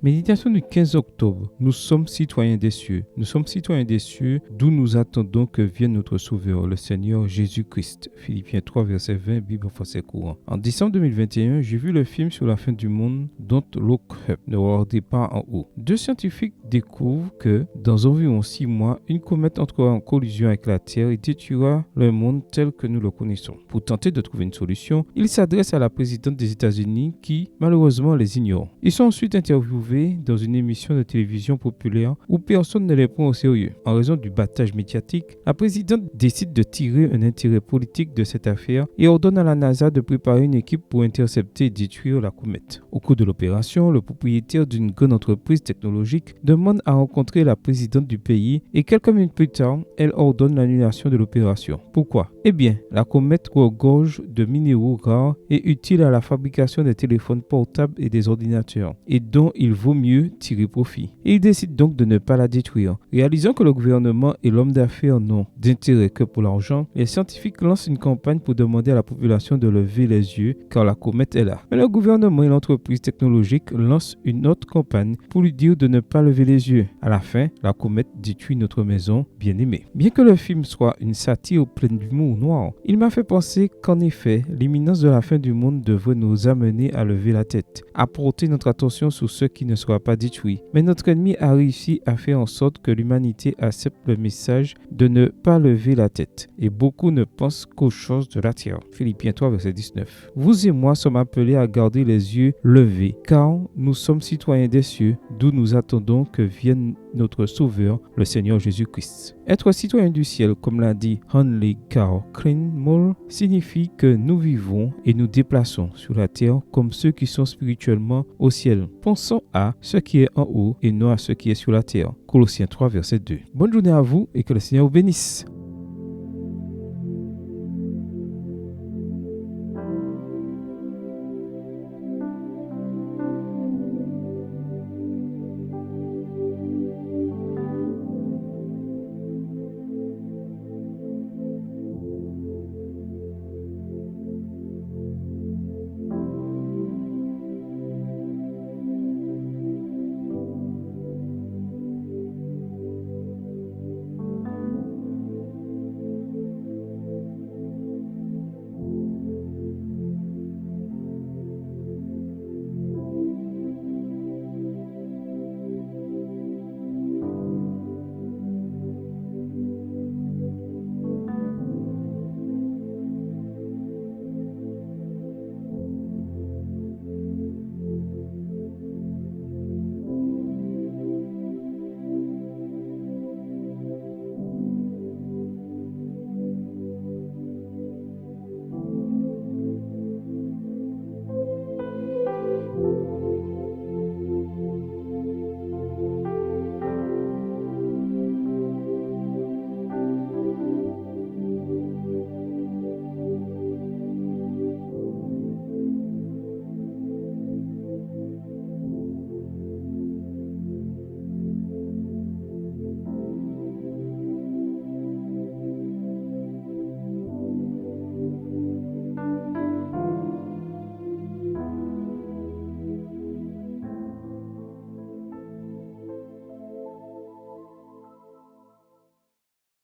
Méditation du 15 octobre. Nous sommes citoyens des cieux. Nous sommes citoyens des cieux, d'où nous attendons que vienne notre Sauveur, le Seigneur Jésus-Christ. Philippiens 3, verset 20, Bible en français courant. En décembre 2021, j'ai vu le film sur la fin du monde, Don't Look Up, ne regardez pas en haut. Deux scientifiques découvrent que, dans environ 6 mois, une comète entrera en collision avec la Terre et détruira le monde tel que nous le connaissons. Pour tenter de trouver une solution, ils s'adressent à la présidente des États-Unis qui, malheureusement, les ignore. Ils sont ensuite interviewés dans une émission de télévision populaire où personne ne les prend au sérieux. En raison du battage médiatique, la présidente décide de tirer un intérêt politique de cette affaire et ordonne à la NASA de préparer une équipe pour intercepter et détruire la comète. Au cours de l'opération, le propriétaire d'une grande entreprise technologique demande à rencontrer la présidente du pays et quelques minutes plus tard, elle ordonne l'annulation de l'opération. Pourquoi? Eh bien, la comète regorge de minéraux rares et utiles à la fabrication des téléphones portables et des ordinateurs, et dont il vaut mieux tirer profit. Et il décide donc de ne pas la détruire. Réalisant que le gouvernement et l'homme d'affaires n'ont d'intérêt que pour l'argent, les scientifiques lancent une campagne pour demander à la population de lever les yeux car la comète est là. Mais le gouvernement et l'entreprise technologique lancent une autre campagne pour lui dire de ne pas lever les yeux. À la fin, la comète détruit notre maison bien-aimée. Bien que le film soit une satire pleine d'humour noir, il m'a fait penser qu'en effet, l'imminence de la fin du monde devrait nous amener à lever la tête, à porter notre attention sur ce qui ne sera pas détruit. Mais notre ennemi a réussi à faire en sorte que l'humanité accepte le message de ne pas lever la tête. Et beaucoup ne pensent qu'aux choses de la terre. Philippiens 3, verset 19. Vous et moi sommes appelés à garder les yeux levés, car nous sommes citoyens des cieux, d'où nous attendons que vienne notre Sauveur, le Seigneur Jésus-Christ. Être citoyen du ciel, comme l'a dit Henry Carl Cranmore, signifie que nous vivons et nous déplaçons sur la terre comme ceux qui sont spirituellement au ciel. Pensons à ce qui est en haut et non à ce qui est sur la terre. Colossiens 3, verset 2. Bonne journée à vous et que le Seigneur vous bénisse.